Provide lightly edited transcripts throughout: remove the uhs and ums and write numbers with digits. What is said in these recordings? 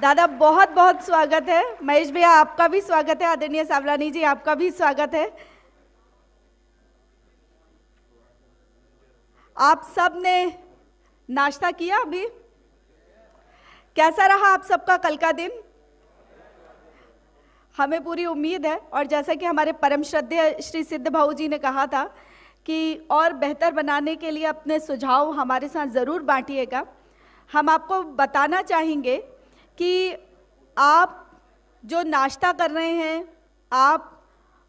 दादा बहुत बहुत स्वागत है। महेश भैया आपका भी स्वागत है। आदरणीय सावलानी जी आपका भी स्वागत है। आप सब ने नाश्ता किया अभी? कैसा रहा आप सबका कल का दिन? हमें पूरी उम्मीद है, और जैसा कि हमारे परम श्रद्धेय श्री सिद्ध भाऊ जी ने कहा था कि और बेहतर बनाने के लिए अपने सुझाव हमारे साथ ज़रूर बांटिएगा। हम आपको बताना चाहेंगे कि आप जो नाश्ता कर रहे हैं, आप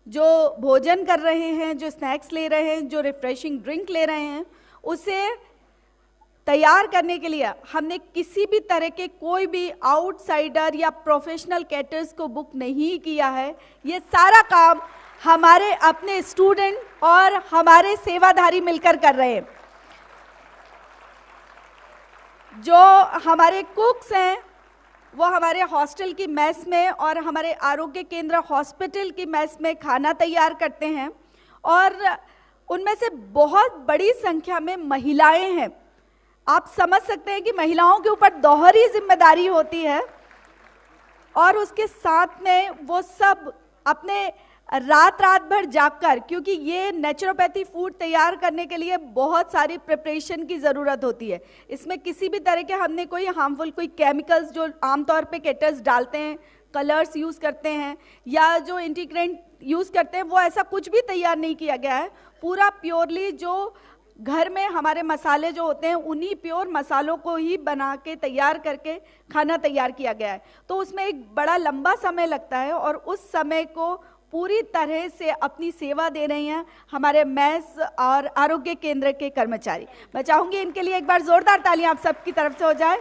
जो भोजन कर रहे हैं, जो स्नैक्स ले रहे हैं, जो रिफ्रेशिंग ड्रिंक ले रहे हैं, उसे तैयार करने के लिए हमने किसी भी तरह के कोई भी आउटसाइडर या प्रोफेशनल कैटर्स को बुक नहीं किया है। ये सारा काम हमारे अपने स्टूडेंट और हमारे सेवाधारी मिलकर कर रहे हैं। जो हमारे कुक्स हैं वो हमारे हॉस्टल की मेस में और हमारे आरोग्य केंद्र हॉस्पिटल की मेस में खाना तैयार करते हैं, और उनमें से बहुत बड़ी संख्या में महिलाएं हैं। आप समझ सकते हैं कि महिलाओं के ऊपर दोहरी जिम्मेदारी होती है, और उसके साथ में वो सब अपने रात भर जागकर, क्योंकि ये नेचुरोपैथी फूड तैयार करने के लिए बहुत सारी प्रिपरेशन की ज़रूरत होती है। इसमें किसी भी तरह के हमने कोई हार्मफुल कोई केमिकल्स जो आमतौर पे कैटर्स डालते हैं, कलर्स यूज़ करते हैं या जो इंटीग्रेंट यूज़ करते हैं, वो ऐसा कुछ भी तैयार नहीं किया गया है। पूरा प्योरली जो घर में हमारे मसाले जो होते हैं उन्हीं प्योर मसालों को ही बना के तैयार करके खाना तैयार किया गया है। तो उसमें एक बड़ा लंबा समय लगता है, और उस समय को पूरी तरह से अपनी सेवा दे रही हैं हमारे मेस और आरोग्य केंद्र के कर्मचारी। मैं चाहूंगी इनके लिए एक बार जोरदार तालियां आप सबकी तरफ से हो जाए।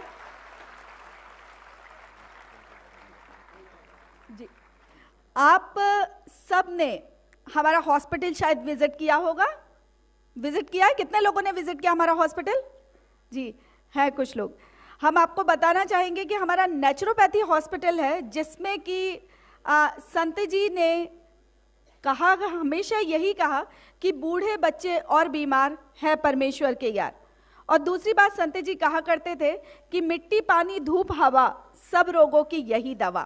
जी, आप सब ने हमारा हॉस्पिटल शायद विजिट किया होगा। विजिट किया है? कितने लोगों ने विजिट किया हमारा हॉस्पिटल? जी है कुछ लोग। हम आपको बताना चाहेंगे कि हमारा नेचुरोपैथी हॉस्पिटल है, जिसमें कि संत जी ने कहा, हमेशा यही कहा कि बूढ़े बच्चे और बीमार है परमेश्वर के यार। और दूसरी बात संत जी कहा करते थे कि मिट्टी पानी धूप हवा सब रोगों की यही दवा।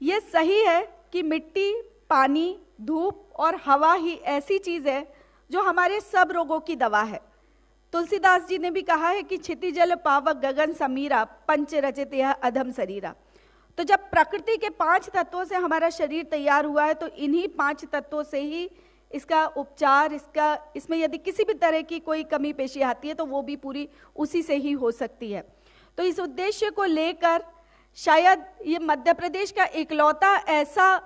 ये सही है कि मिट्टी पानी धूप और हवा ही ऐसी चीज़ है जो हमारे सब रोगों की दवा है। तुलसीदास जी ने भी कहा है कि क्षितिजल पावक गगन समीरा पंच रचित यह अधम शरीरा। तो जब प्रकृति के 5 तत्वों से हमारा शरीर तैयार हुआ है, तो इन्हीं 5 तत्वों से ही इसका उपचार, इसमें यदि किसी भी तरह की कोई कमी पेशी आती है तो वो भी पूरी उसी से ही हो सकती है। तो इस उद्देश्य को लेकर शायद ये मध्य प्रदेश का इकलौता ऐसा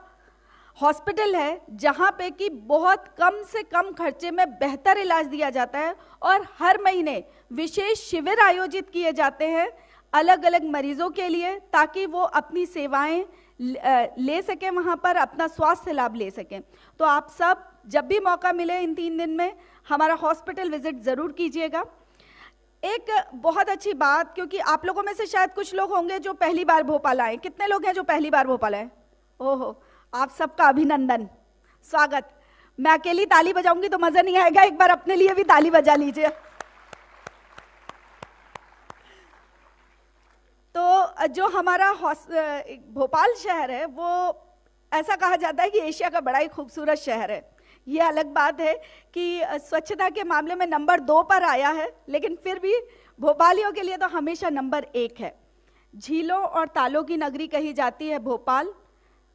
हॉस्पिटल है जहाँ पे कि बहुत कम से कम खर्चे में बेहतर इलाज दिया जाता है, और हर महीने विशेष शिविर आयोजित किए जाते हैं अलग अलग मरीजों के लिए, ताकि वो अपनी सेवाएं ले सकें, वहाँ पर अपना स्वास्थ्य लाभ ले सकें। तो आप सब जब भी मौका मिले इन 3 दिन में हमारा हॉस्पिटल विजिट ज़रूर कीजिएगा। एक बहुत अच्छी बात, क्योंकि आप लोगों में से शायद कुछ लोग होंगे जो पहली बार भोपाल आए। कितने लोग हैं जो पहली बार भोपाल आए? ओहो, आप सबका अभिनंदन, स्वागत। मैं अकेली ताली बजाऊंगी तो मज़ा नहीं आएगा, एक बार अपने लिए भी ताली बजा लीजिए। तो जो हमारा भोपाल शहर है वो ऐसा कहा जाता है कि एशिया का बड़ा ही खूबसूरत शहर है। ये अलग बात है कि स्वच्छता के मामले में नंबर 2 पर आया है, लेकिन फिर भी भोपालियों के लिए तो हमेशा नंबर 1 है। झीलों और तालों की नगरी कही जाती है भोपाल।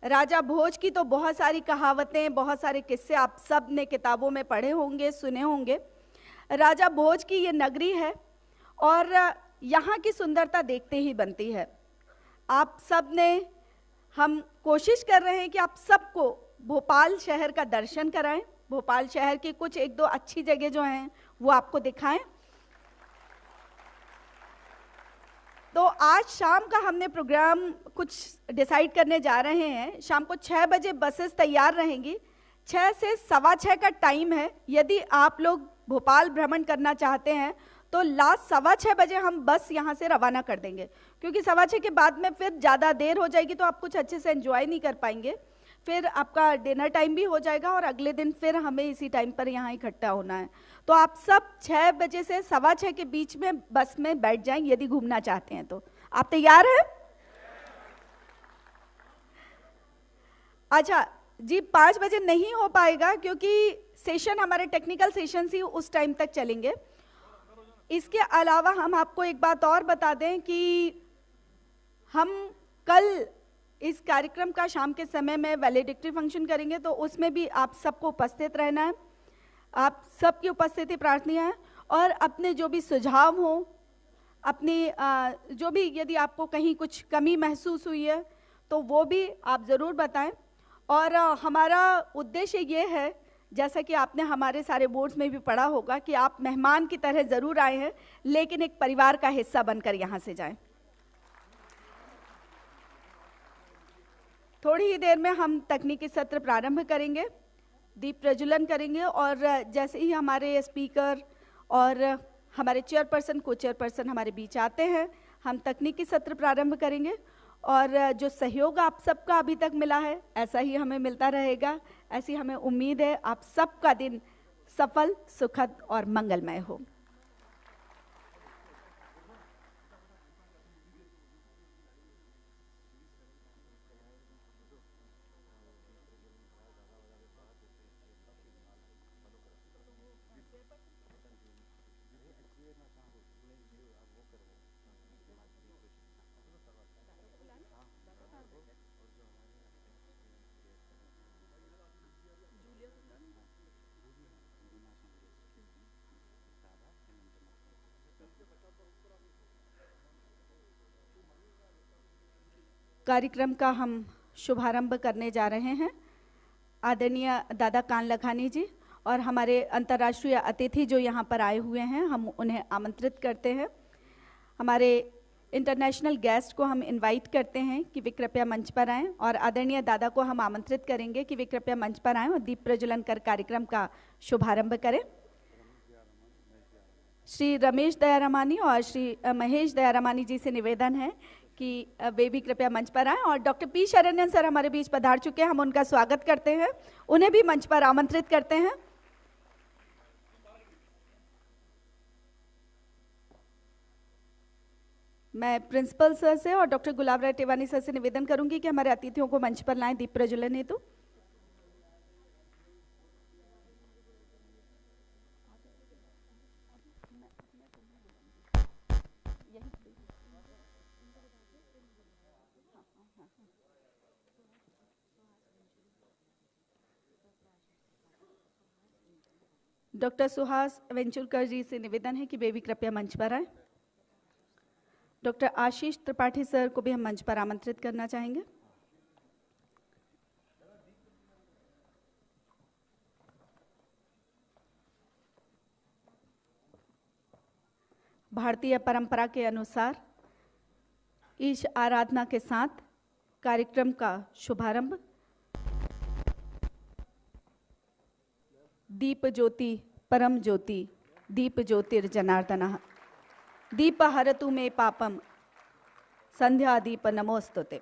राजा भोज की तो बहुत सारी कहावतें, बहुत सारे किस्से आप सब ने किताबों में पढ़े होंगे, सुने होंगे। राजा भोज की ये नगरी है, और यहाँ की सुंदरता देखते ही बनती है। आप सब ने, हम कोशिश कर रहे हैं कि आप सबको भोपाल शहर का दर्शन कराएं, भोपाल शहर की कुछ 1-2 अच्छी जगह जो हैं वो आपको दिखाएं। तो आज शाम का हमने प्रोग्राम कुछ डिसाइड करने जा रहे हैं। शाम को 6 बजे बसेस तैयार रहेंगी। 6 से 6:15 का टाइम है। यदि आप लोग भोपाल भ्रमण करना चाहते हैं तो लास्ट 6:15 बजे हम बस यहाँ से रवाना कर देंगे, क्योंकि 6:15 के बाद में फिर ज़्यादा देर हो जाएगी तो आप कुछ अच्छे से एंजॉय नहीं कर पाएंगे। फिर आपका डिनर टाइम भी हो जाएगा, और अगले दिन फिर हमें इसी टाइम पर यहाँ इकट्ठा होना है। तो आप सब 6 बजे से 6:15 के बीच में बस में बैठ जाएं यदि घूमना चाहते हैं तो। आप तैयार हैं? अच्छा जी, 5 बजे नहीं हो पाएगा क्योंकि सेशन हमारे टेक्निकल सेशन ही उस टाइम तक चलेंगे। इसके अलावा हम आपको एक बात और बता दें कि हम कल इस कार्यक्रम का शाम के समय में वैलेडिक्टरी फंक्शन करेंगे, तो उसमें भी आप सबको उपस्थित रहना है। आप सबकी उपस्थिति प्रार्थनीय है और अपने जो भी सुझाव हो, अपनी जो भी यदि आपको कहीं कुछ कमी महसूस हुई है तो वो भी आप ज़रूर बताएं। और हमारा उद्देश्य ये है, जैसा कि आपने हमारे सारे बोर्ड्स में भी पढ़ा होगा, कि आप मेहमान की तरह ज़रूर आए हैं लेकिन एक परिवार का हिस्सा बनकर यहाँ से जाएं। थोड़ी ही देर में हम तकनीकी सत्र प्रारंभ करेंगे, दीप प्रज्वलन करेंगे और जैसे ही हमारे स्पीकर और हमारे चेयरपर्सन को चेयरपर्सन हमारे बीच आते हैं, हम तकनीकी सत्र प्रारंभ करेंगे। और जो सहयोग आप सबका अभी तक मिला है ऐसा ही हमें मिलता रहेगा, ऐसी हमें उम्मीद है। आप सबका दिन सफल, सुखद और मंगलमय हो। कार्यक्रम का हम शुभारंभ करने जा रहे हैं। आदरणीय दादा कान लखानी जी और हमारे अंतर्राष्ट्रीय अतिथि जो यहाँ पर आए हुए हैं, हम उन्हें आमंत्रित करते हैं। हमारे इंटरनेशनल गेस्ट को हम इनवाइट करते हैं कि वे कृपया मंच पर आएँ और आदरणीय दादा को हम आमंत्रित करेंगे कि वे कृपया मंच पर आएँ और दीप प्रज्वलन कर कार्यक्रम का शुभारंभ करें। श्री रमेश दयारामानी और श्री महेश दयारामानी जी से निवेदन है कि वे भी कृपया मंच पर आएं। और डॉक्टर पी शरण्यन सर हमारे बीच पधार चुके हैं, हम उनका स्वागत करते हैं, उन्हें भी मंच पर आमंत्रित करते हैं। मैं प्रिंसिपल सर से और डॉक्टर गुलाब राय टिवानी सर से निवेदन करूंगी कि हमारे अतिथियों को मंच पर लाएं दीप प्रज्वलन हेतु। डॉक्टर सुहास वेंचुरकर जी से निवेदन है कि वे भी कृपया मंच पर आए। डॉक्टर आशीष त्रिपाठी सर को भी हम मंच पर आमंत्रित करना चाहेंगे। भारतीय परंपरा के अनुसार ईश आराधना के साथ कार्यक्रम का शुभारंभ दीप ज्योति परम ज्योति दीप ज्योतिर्जनार्दनः दीप हरतु मे पापम संध्या दीप नमोस्तुते।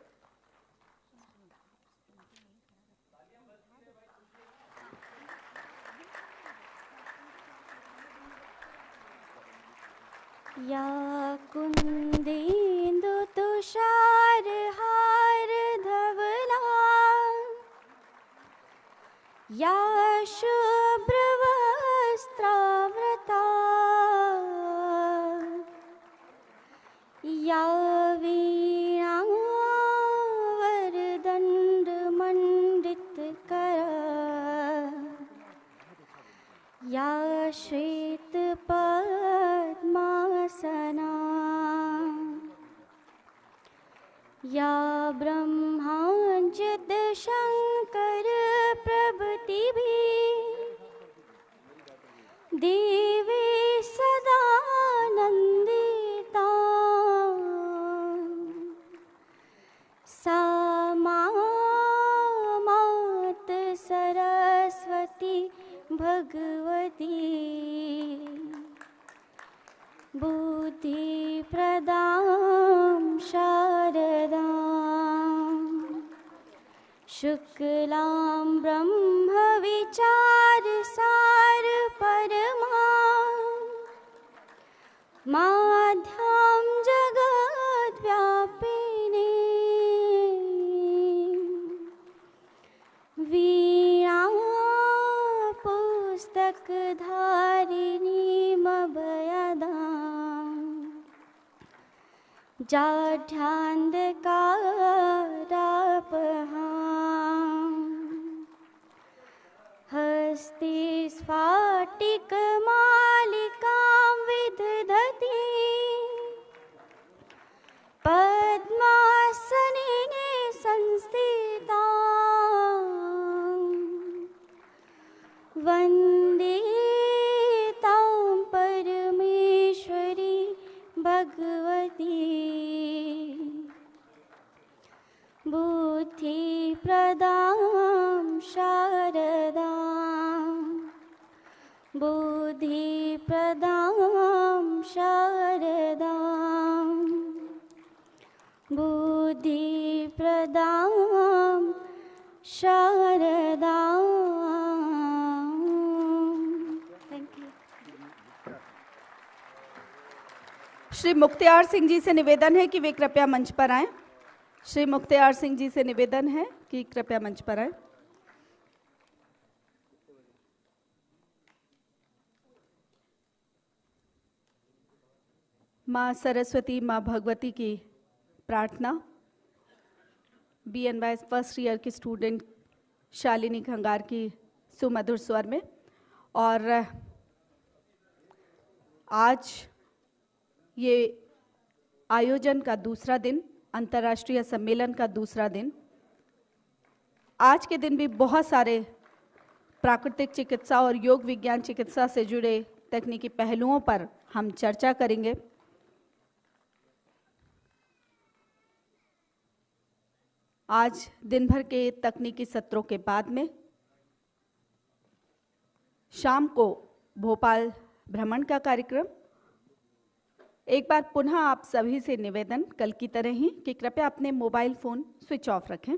या कुंदेन्दु तुषार हार धवला या शुभ्र वस्त्रावृता या वीणा वरदंड मंडित कर या श्वेत पद्मासना या ब्रह्मांजित शंकर प्रभृतिभिः देवी सदा नंदिता सा मात सरस्वती भगवती बुद्धि प्रदां शारदां शुक्लां ब्रह्म विचार सार परमा माध्यां जगद्व्यापिनी जाढ्यान्धकारापहां हस्ते स्फाटिकमालिकां विदधति पद्मासने संस्थितां वन्दे तां परमेश्वरी भगवती बुद्धिप्रदां शारदां बुद्धिप्रदां शारदां बुद्धिप्रदां शारदां। Thank you. श्री मुख्तियार सिंह जी से निवेदन है कि वे कृपया मंच पर आएं। श्री मुख्तियार सिंह जी से निवेदन है कि कृपया मंच पर आएं। माँ सरस्वती, माँ भगवती की प्रार्थना BNY फर्स्ट ईयर की स्टूडेंट शालिनी खंगार की सुमधुर स्वर में। और आज ये आयोजन का दूसरा दिन, अंतर्राष्ट्रीय सम्मेलन का दूसरा दिन। आज के दिन भी बहुत सारे प्राकृतिक चिकित्सा और योग विज्ञान चिकित्सा से जुड़े तकनीकी पहलुओं पर हम चर्चा करेंगे। आज दिन भर के तकनीकी सत्रों के बाद में शाम को भोपाल भ्रमण का कार्यक्रम। एक बार पुनः आप सभी से निवेदन कल की तरह ही कि कृपया अपने मोबाइल फोन स्विच ऑफ रखें।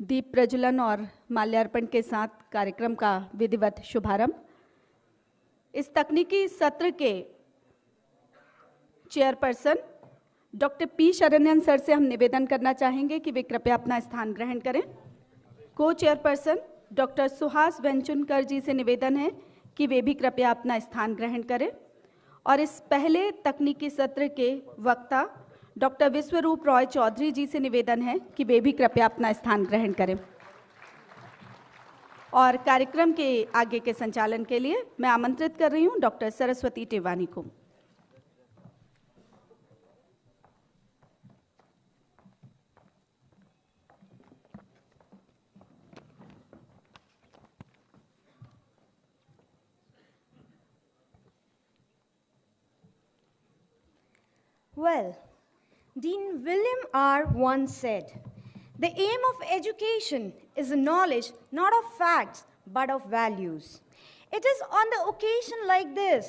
दीप प्रज्वलन और माल्यार्पण के साथ कार्यक्रम का विधिवत शुभारंभ। इस तकनीकी सत्र के चेयरपर्सन डॉक्टर पी शरण्यन सर से हम निवेदन करना चाहेंगे कि वे कृपया अपना स्थान ग्रहण करें। को चेयरपर्सन डॉक्टर सुहास वेंचुनकर जी से निवेदन है कि वे भी कृपया अपना स्थान ग्रहण करें। और इस पहले तकनीकी सत्र के वक्ता डॉक्टर विश्वरूप रॉय चौधरी जी से निवेदन है कि वे भी कृपया अपना स्थान ग्रहण करें। और कार्यक्रम के आगे के संचालन के लिए मैं आमंत्रित कर रही हूं डॉक्टर सरस्वती टिवानी को। Well, Dean William R. once said, "The aim of education is the knowledge not of facts but of values." It is on the occasion like this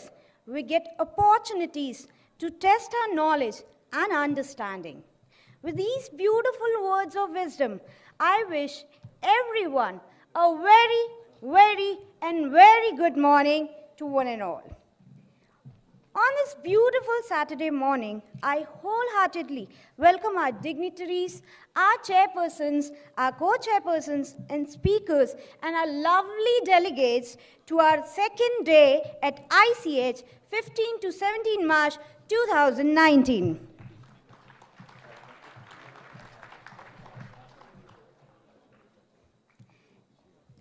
we get opportunities to test our knowledge and understanding. With these beautiful words of wisdom, I wish everyone a very, very, and very good morning to one and all. On this beautiful Saturday morning, I wholeheartedly welcome our dignitaries, our chairpersons, our co-chairpersons, and speakers, and our lovely delegates to our second day at ICH 15 to 17 March 2019.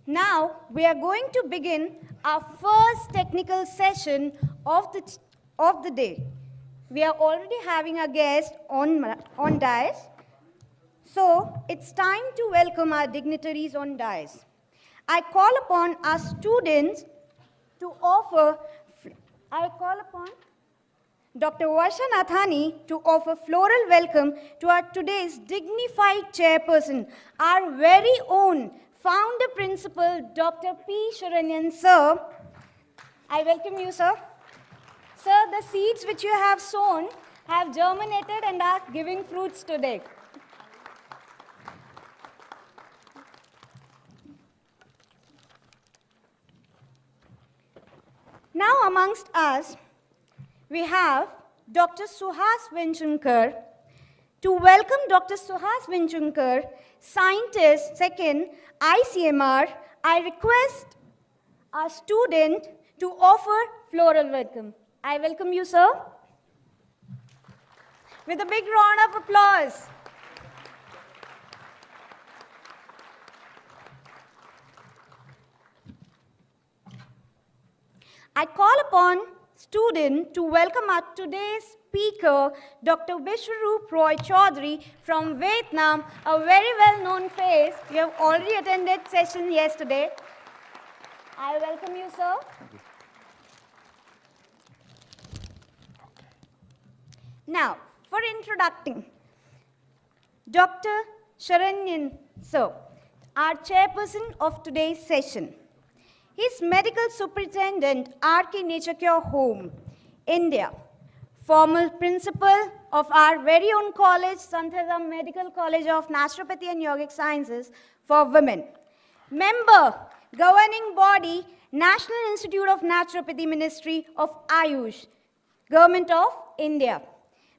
Now, we are going to begin our first technical session of the day. We are already having a guest on dais. So, it's time to welcome our dignitaries on dais. I call upon our students to offer, I call upon Dr. Varsha Nathani to offer floral welcome to our today's dignified chairperson, our very own founder principal, Dr. P. Sharanyan, sir. I welcome you, sir. Sir, the seeds which you have sown have germinated and are giving fruits today. Now amongst us, we have Dr. Suhas Venchunkar. To welcome Dr. Suhas Venchunkar, scientist, second, ICMR, I request our student to offer floral welcome. I welcome you, sir, with a big round of applause. I call upon student to welcome our today's speaker, Dr. Vishwaroop Roy Chaudhary from Vietnam, a very well-known face. You have already attended session yesterday. I welcome you, sir. Now, for introducing Dr. Sharanyan, sir, our chairperson of today's session. He's Medical Superintendent, RK Nature Cure Home, India, former principal of our very own college, Santhazam Medical College of Naturopathy and Yogic Sciences for Women. Member, governing body, National Institute of Naturopathy Ministry of Ayush, Government of India.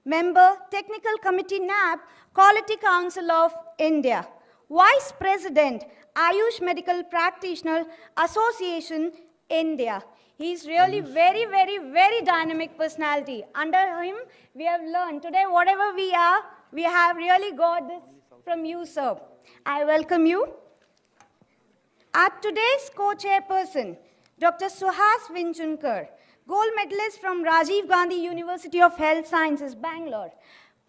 Member, Technical Committee NAB, Quality Council of India. Vice President, Ayush Medical Practitioner Association, India. He's really very, very, very dynamic personality. Under him, we have learned. Today, whatever we are, we have really got this from you, sir. I welcome you. Our today's co-chairperson, Dr. Suhas Vinchunkar, gold medalist from Rajiv Gandhi University of Health Sciences, Bangalore.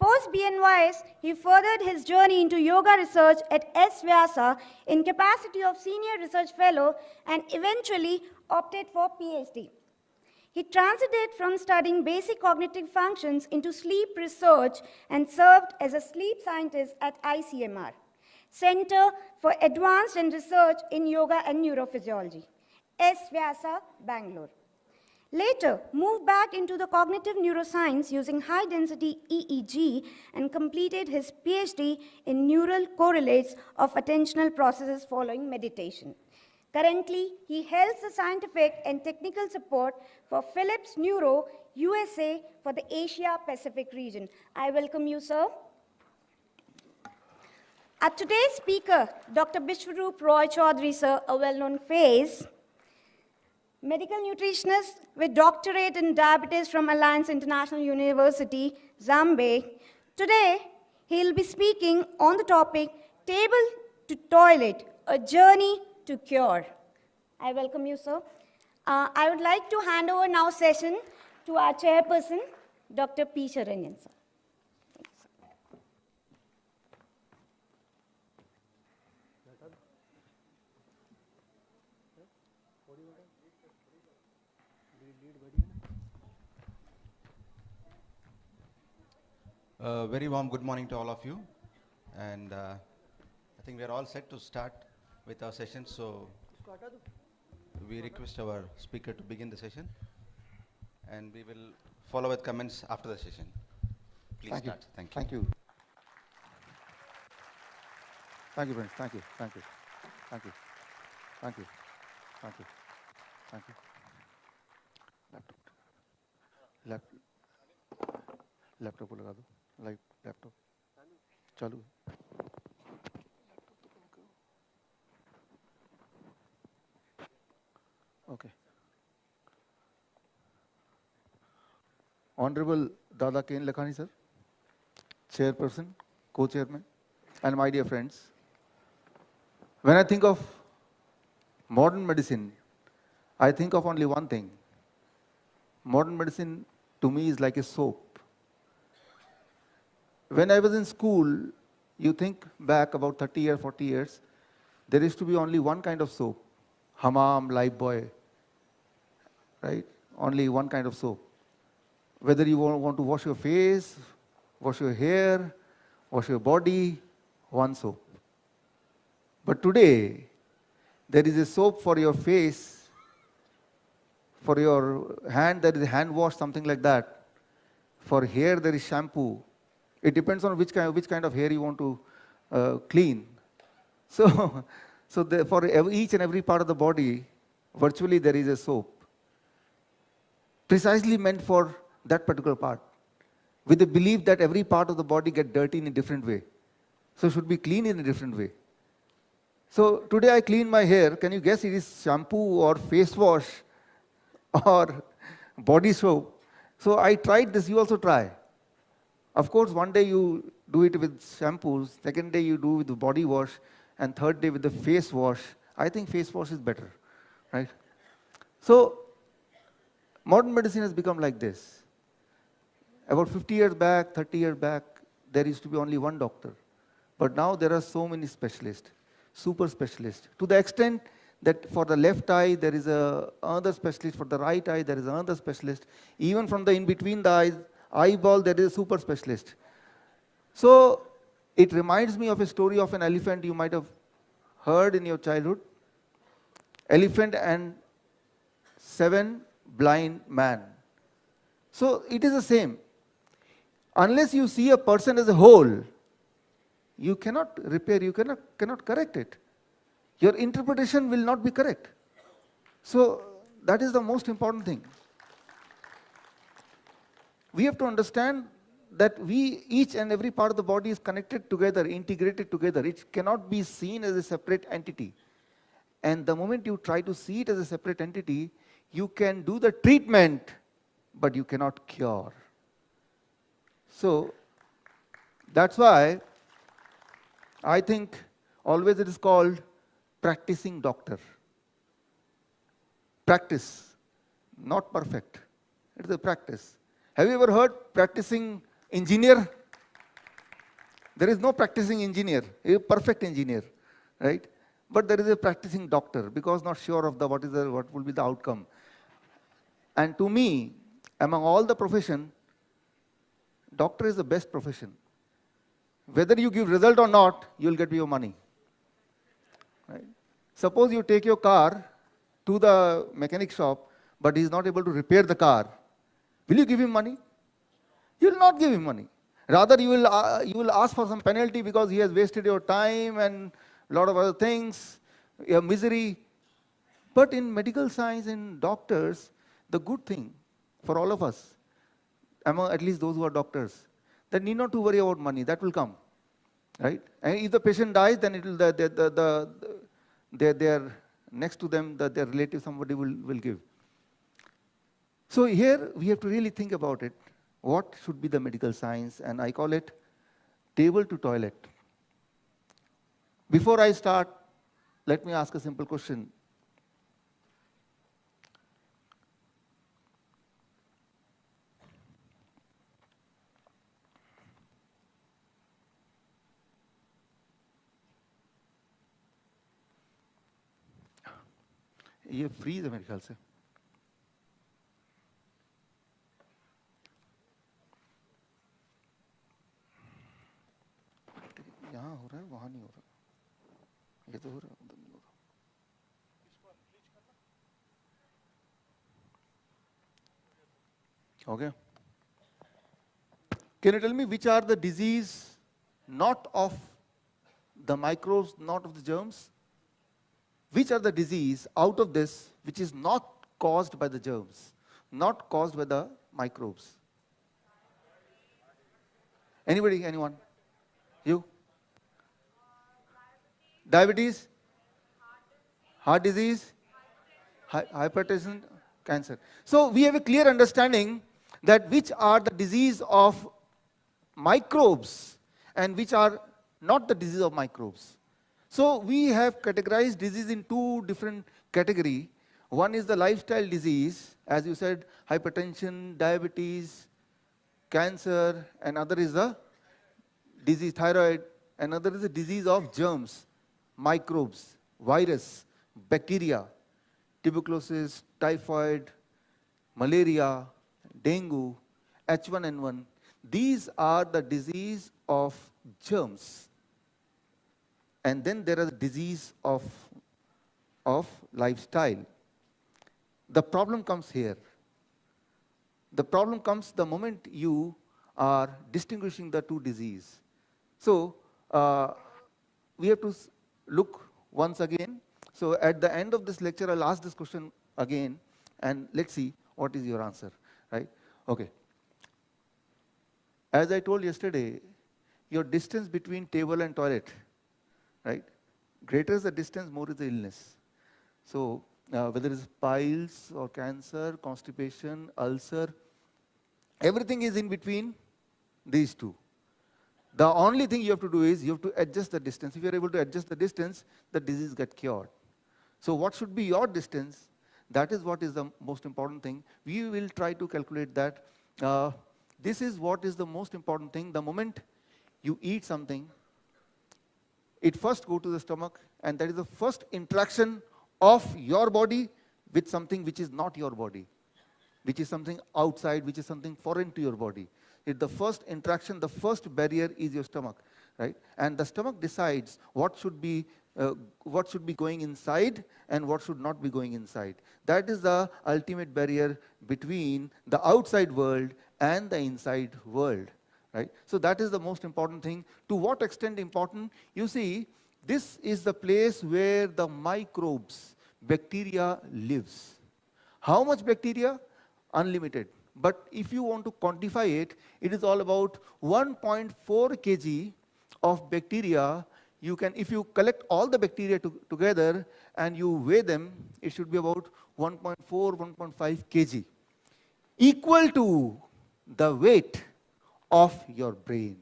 Post-BNYS, he furthered his journey into yoga research at S. Vyasa in capacity of Senior Research Fellow and eventually opted for PhD. He transited from studying basic cognitive functions into sleep research and served as a sleep scientist at ICMR, Center for Advanced and Research in Yoga and Neurophysiology, S. Vyasa, Bangalore. Later, moved back into the cognitive neuroscience using high-density EEG and completed his PhD in neural correlates of attentional processes following meditation. Currently, he holds the scientific and technical support for Philips Neuro USA for the Asia-Pacific region. I welcome you, sir. Our today's speaker, Dr. Vishwaroop Roy Chaudhary, sir, a well-known face, medical nutritionist with doctorate in diabetes from Alliance International University, Zambia. Today, he'll be speaking on the topic, Table to Toilet, a Journey to Cure. I welcome you, sir. I would like to hand over now session to our chairperson, Dr. P. Sharanyan, sir. Very warm good morning to all of you, and I think we are all set to start with our session, so we request our speaker to begin the session, and we will follow with comments after the session. Please Thank start. You. Thank you. Thank you. Thank you, friends. Thank you. Thank you. Thank you. Thank you. Thank you. Thank you. Laptop को लगा दो live laptop चालू okay honourable Dada Ken Lakhani sir chairperson co-chairman and my dear friends, when I think of modern medicine, I think of only one thing. Modern medicine to me is like a soap. When I was in school, you think back about 30 years, 40 years, there used to be only one kind of soap, Hamam, Lifebuoy, right? Only one kind of soap. Whether you want to wash your face, wash your hair, wash your body, one soap. But today, there is a soap for your face, for your hand, there is a hand wash, something like that. For hair, there is shampoo. It depends on which kind of hair you want to clean. So for each and every part of the body, virtually there is a soap, precisely meant for that particular part, with the belief that every part of the body gets dirty in a different way. So it should be clean in a different way. So today I clean my hair. Can you guess it is shampoo or face wash or body soap. So I tried this, you also try. Of course, one day you do it with shampoos, second day you do with the body wash, and third day with the face wash. I think face wash is better, right? So modern medicine has become like this. About 50 years back, 30 years back, there used to be only one doctor. But now there are so many specialists, super specialists, to the extent that for the left eye, there is another specialist, for the right eye, there is another specialist. Even from the in-between the eyes, eyeball, there is a super specialist. So it reminds me of a story of an elephant you might have heard in your childhood. Elephant and 7 blind men. So it is the same. Unless you see a person as a whole, you cannot repair, you cannot correct it. Your interpretation will not be correct. So that is the most important thing. We have to understand that each and every part of the body is connected together, integrated together. It cannot be seen as a separate entity. And the moment you try to see it as a separate entity, you can do the treatment, but you cannot cure. So that's why I think always it is called practicing doctor. Practice, not perfect. It is a practice. Have you ever heard practicing engineer? There is no practicing engineer, a perfect engineer, right? But there is a practicing doctor because not sure of what will be the outcome. And to me, among all the profession, doctor is the best profession. Whether you give result or not, you will get your money. Right? Suppose you take your car to the mechanic shop, but he is not able to repair the car. Will you give him money? You will not give him money. Rather, you will ask for some penalty because he has wasted your time and a lot of other things, your misery. But in medical science, in doctors, the good thing for all of us, among at least those who are doctors, they need not to worry about money. That will come, right? And if the patient dies, then it will they're next to them, their relative, somebody will give. So here we have to really think about it. What should be the medical science? And I call it table to toilet. Before I start, let me ask a simple question. ये freeze है मेरे ख्याल से. यहाँ हो रहा है, वहाँ नहीं हो रहा. ये तो हो रहा है, उधर नहीं हो रहा. Okay. Can you tell me which are the disease not of the microbes, not of the germs? Which are the disease out of this which is not caused by the germs, not caused by the microbes? Anybody, anyone? You? Diabetes? Heart disease? Hypertension? Cancer. So we have a clear understanding that which are the disease of microbes and which are not the disease of microbes. So we have categorized disease in 2 different categories. One is the lifestyle disease, as you said, hypertension, diabetes, cancer, and other is the disease thyroid, another is the disease of germs, microbes, virus, bacteria, tuberculosis, typhoid, malaria, dengue, H1N1. These are the disease of germs. And then there is disease of lifestyle. The problem comes here. The problem comes the moment you are distinguishing the 2 diseases. So we have to look once again. So at the end of this lecture, I'll ask this question again, and let's see what is your answer, right? Okay. As I told yesterday, your distance between table and toilet, right? Greater is the distance, more is the illness. So whether it's piles or cancer, constipation, ulcer, everything is in between these two. The only thing you have to do is you have to adjust the distance. If you are able to adjust the distance, the disease gets cured. So what should be your distance? That is what is the most important thing. We will try to calculate that. This is what is the most important thing. The moment you eat something, it first goes to the stomach, and that is the first interaction of your body with something which is not your body, which is something outside, which is something foreign to your body. It's the first interaction, the first barrier is your stomach, right? And the stomach decides what should be going inside and what should not be going inside. That is the ultimate barrier between the outside world and the inside world, right? So that is the most important thing. To what extent important? You see, this is the place where the microbes, bacteria lives. How much bacteria? Unlimited. But if you want to quantify it, it is all about 1.4 kg of bacteria. You can, if you collect all the bacteria together and you weigh them, it should be about 1.4, 1.5 kg, equal to the weight of your brain.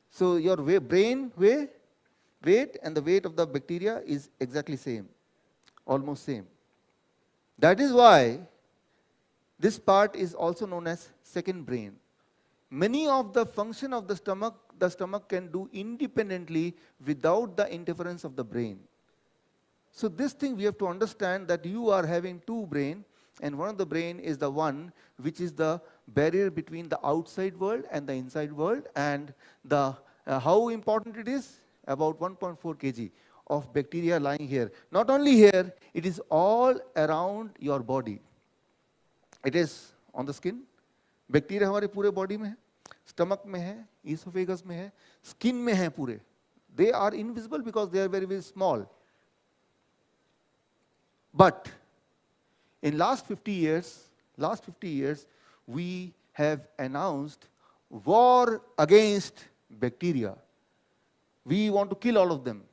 So your brain weight and the weight of the bacteria is exactly same, almost same. That is why this part is also known as second brain. Many of the function of the stomach can do independently without the interference of the brain. So this thing we have to understand, that you are having two brain, and one of the brain is the one which is the barrier between the outside world and the inside world, and the how important it is, about 1.4 kg of bacteria lying here. Not only here, it is all around your body. It is on the skin. Bacteria हमारे पूरे body में है, stomach में है, oesophagus में है, skin में है पूरे. They are invisible because they are very, very small. But in last 50 years, we have announced war against bacteria. We want to kill all of them.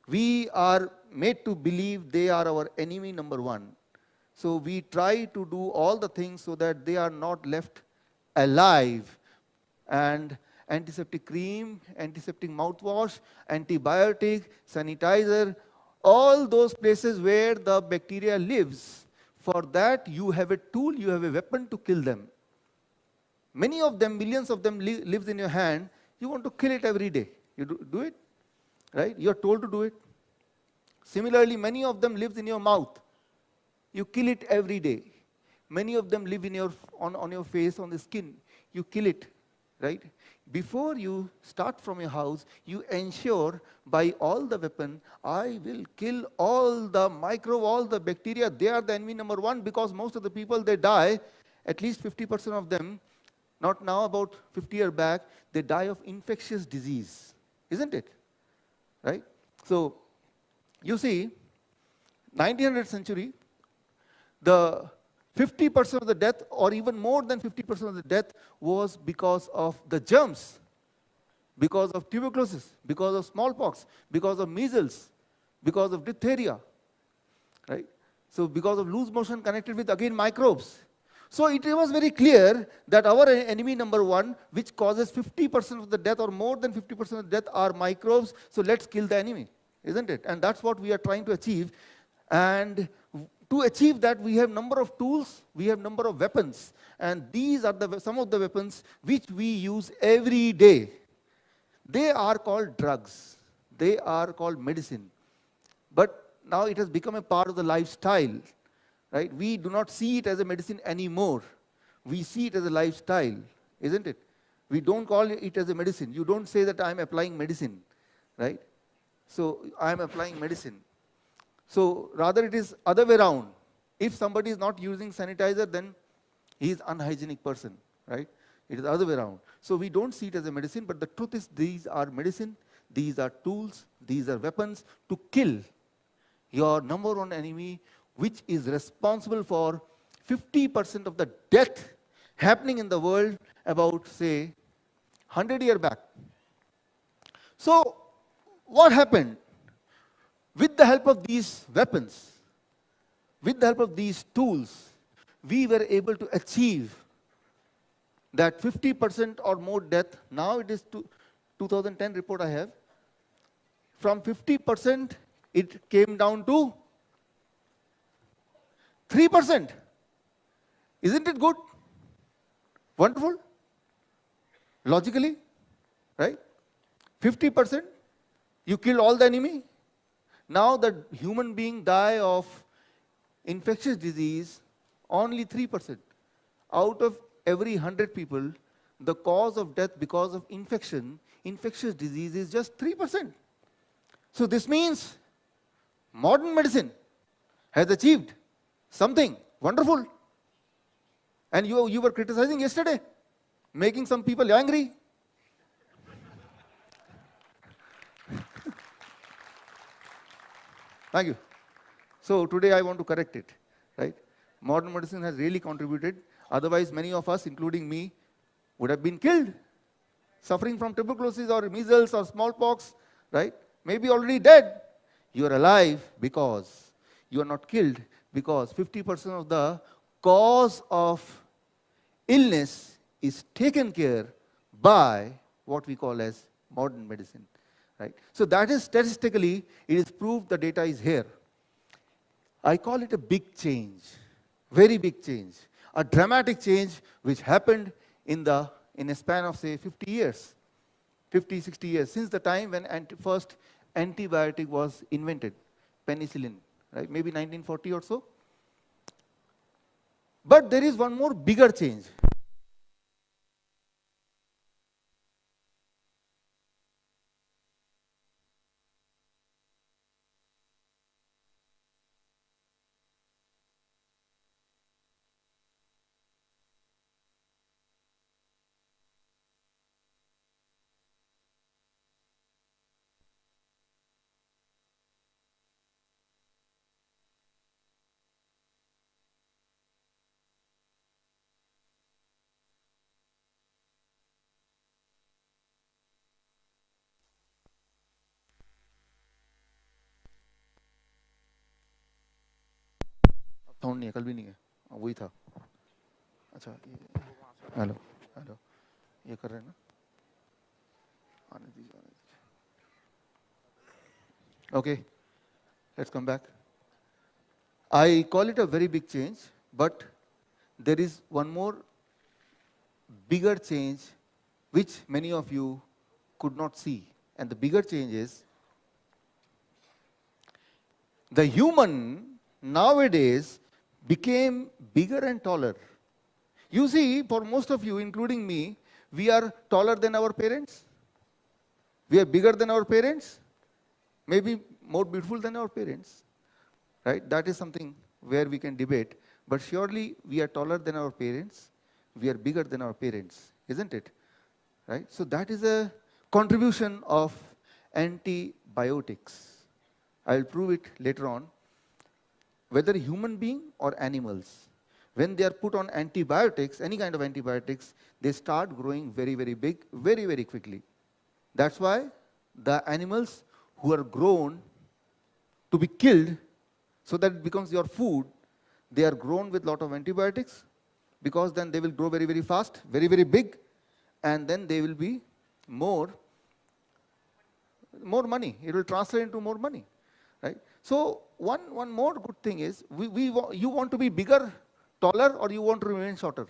We are made to believe they are our enemy number one. So we try to do all the things so that they are not left alive. And antiseptic cream, antiseptic mouthwash, antibiotic, sanitizer, all those places where the bacteria lives, for that you have a tool, you have a weapon to kill them. Many of them, millions of them lives in your hand. You want to kill it every day. You do it, right? You are told to do it. Similarly, many of them lives in your mouth. You kill it every day. Many of them live in your, on your face, on the skin. You kill it, right? Before you start from your house, you ensure by all the weapon, I will kill all the microbe, all the bacteria. They are the enemy number one, because most of the people, they die, at least 50% of them, not now, about 50 years back, they die of infectious disease, isn't it? Right? So, you see, 1900th century, the 50% of the death, or even more than 50% of the death, was because of the germs, because of tuberculosis, because of smallpox, because of measles, because of diphtheria, right? So because of loose motion connected with, again, microbes. So it was very clear that our enemy number one, which causes 50% of the death or more than 50% of the death, are microbes. So let's kill the enemy, isn't it? And that's what we are trying to achieve. And to achieve that, we have number of tools, we have number of weapons. And these are some of the weapons which we use every day. They are called drugs. They are called medicine. But now it has become a part of the lifestyle. Right? We do not see it as a medicine anymore. We see it as a lifestyle, isn't it? We don't call it as a medicine. You don't say that I'm applying medicine, right? So I'm applying medicine. So rather it is other way around. If somebody is not using sanitizer, then he is unhygienic person, right? It is the other way around. So we don't see it as a medicine, but the truth is these are medicine, these are tools, these are weapons to kill your number one enemy, which is responsible for 50% of the death happening in the world about, say, 100 years back. So what happened? With the help of these weapons, with the help of these tools, we were able to achieve that 50% or more death. Now it is 2010 report I have. From 50%, it came down to 3%. Isn't it good? Wonderful? Logically, right? 50%, you killed all the enemy. Now the human being die of infectious disease, only 3%. Out of every 100 people, the cause of death because of infectious disease is just 3%. So this means modern medicine has achieved something wonderful. And you were criticizing yesterday, making some people angry. Thank you. So today I want to correct it, right? Modern medicine has really contributed. Otherwise, many of us, including me, would have been killed, suffering from tuberculosis or measles or smallpox, right? Maybe already dead. You are alive because you are not killed, because 50% of the cause of illness is taken care by what we call as modern medicine, right? So that is statistically, it is proved, the data is here. I call it a big change, very big change, a dramatic change which happened in a span of say 50 years, 50, 60 years, since the time when first antibiotic was invented, penicillin, right? Maybe 1940 or so. But there is one more bigger change. Sound नहीं है, कल भी नहीं है, वही था. अच्छा, hello hello, ये कर रहे हैं ना, आने दीजिए, आने दीजिए. Okay, let's come back. I call it a very big change, but there is one more bigger change which many of you could not see. And the bigger change is the human nowadays became bigger and taller. You see, for most of you, including me, we are taller than our parents. We are bigger than our parents. Maybe more beautiful than our parents. Right? That is something where we can debate. But surely we are taller than our parents. We are bigger than our parents. Isn't it? Right? So that is a contribution of antibiotics. I will prove it later on. Whether human being or animals, when they are put on antibiotics, any kind of antibiotics, they start growing very, very big, very, very quickly. That's why the animals who are grown to be killed so that it becomes your food, they are grown with a lot of antibiotics, because then they will grow very, very fast, very, very big, and then they will be more money. It will translate into more money, right? So one more good thing is, you want to be bigger, taller, or you want to remain shorter?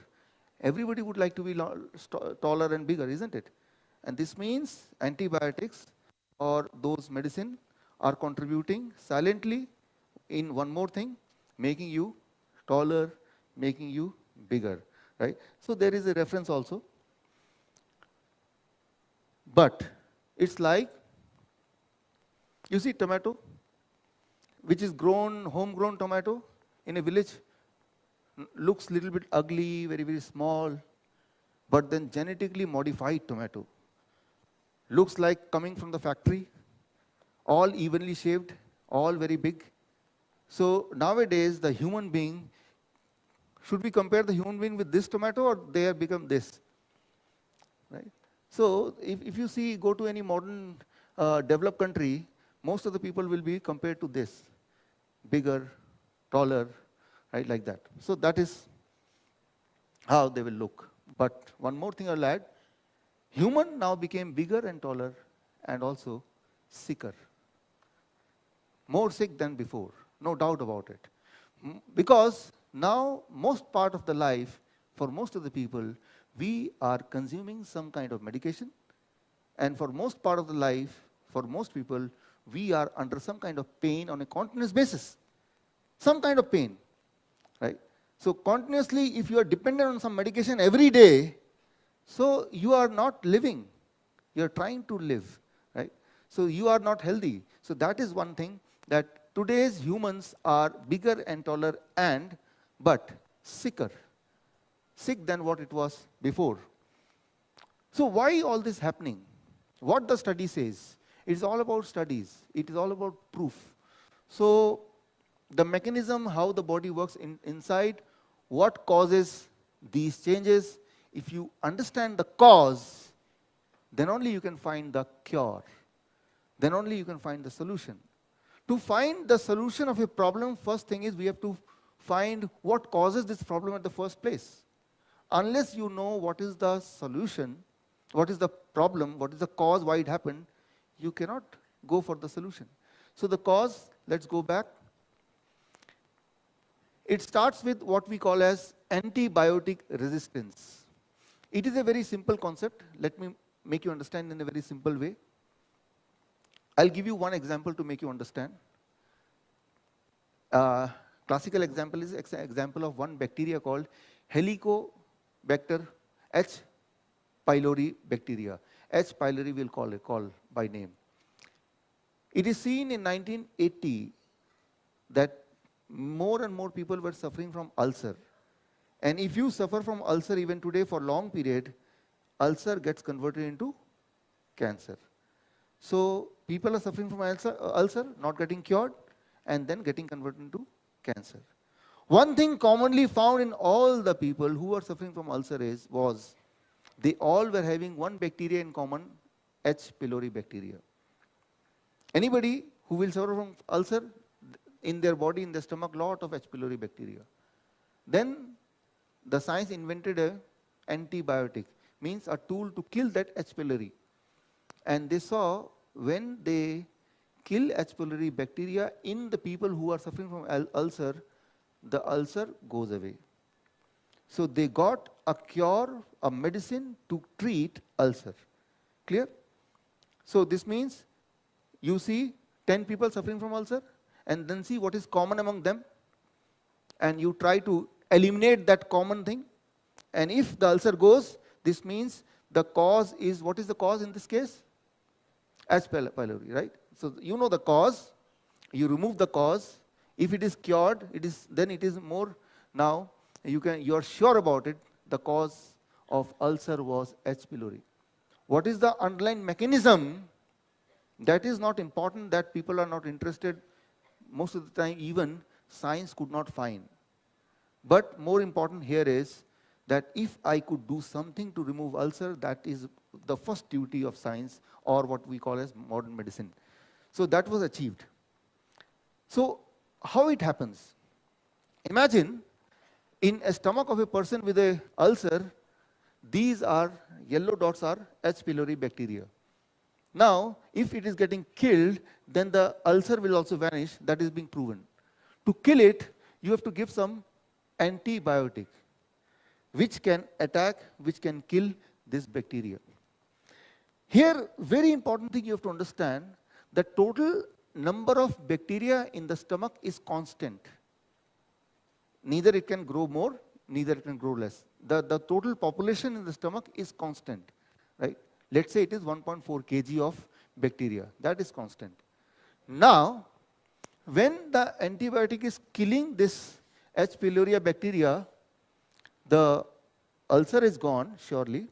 Everybody would like to be taller and bigger, isn't it? And this means antibiotics or those medicine are contributing silently in one more thing, making you taller, making you bigger, right? So there is a reference also. But it's like, you see tomato, which is grown, homegrown tomato in a village, looks little bit ugly, very, very small, but then genetically modified tomato. Looks like coming from the factory, all evenly shaped, all very big. So nowadays, the human being, should we compare the human being with this tomato, or they have become this? Right? So if you see, go to any modern developed country, most of the people will be compared to this, bigger, taller, right, like that. So that is how they will look. But one more thing I'll add, human now became bigger and taller and also sicker. More sick than before, no doubt about it. Because now most part of the life, for most of the people, we are consuming some kind of medication, and for most part of the life, for most people, we are under some kind of pain on a continuous basis. Some kind of pain, right? So continuously, if you are dependent on some medication every day, so you are not living. You are trying to live, right? So you are not healthy. So that is one thing, that today's humans are bigger and taller but sicker. Sick than what it was before. So why all this happening? What the study says? It is all about studies. It is all about proof. So the mechanism, how the body works inside, what causes these changes, if you understand the cause, then only you can find the cure. Then only you can find the solution. To find the solution of a problem, first thing is we have to find what causes this problem at the first place. Unless you know what is the solution, what is the problem, what is the cause, why it happened, you cannot go for the solution. So the cause, let's go back. It starts with what we call as antibiotic resistance. It is a very simple concept. Let me make you understand in a very simple way. I'll give you one example to make you understand. Classical example is example of one bacteria called Helicobacter H. pylori bacteria. H. pylori we'll call by name. It is seen in 1980 that more and more people were suffering from ulcer. And if you suffer from ulcer even today for long period, ulcer gets converted into cancer. So people are suffering from ulcer, not getting cured, and then getting converted into cancer. One thing commonly found in all the people who were suffering from ulcer was they all were having one bacteria in common, H. pylori bacteria. Anybody who will suffer from ulcer, in their body, in their stomach, lot of H. pylori bacteria. Then the science invented an antibiotic, means a tool to kill that H. pylori. And they saw when they kill H. pylori bacteria in the people who are suffering from ulcer, the ulcer goes away. So they got a cure, a medicine to treat ulcer. Clear? So this means you see 10 people suffering from ulcer, and then see what is common among them, and you try to eliminate that common thing. And if the ulcer goes, this means the cause is, what is the cause in this case? H. pylori, right? So you know the cause, you remove the cause. If it is cured, then it is more, now you are sure about it, the cause of ulcer was H. pylori. What is the underlying mechanism? That is not important, that people are not interested. Most of the time even science could not find. But more important here is that if I could do something to remove ulcer, that is the first duty of science, or what we call as modern medicine. So that was achieved. So how it happens? Imagine in a stomach of a person with a ulcer, these are yellow dots are H. pylori bacteria. Now, if it is getting killed, then the ulcer will also vanish. That is being proven. To kill it, you have to give some antibiotic, which can attack, which can kill this bacteria. Here, very important thing you have to understand, the total number of bacteria in the stomach is constant. Neither it can grow more, neither it can grow less. The total population in the stomach is constant, right? Let's say it is 1.4 kg of bacteria. That is constant. Now, when the antibiotic is killing this H. pylori bacteria, the ulcer is gone, surely,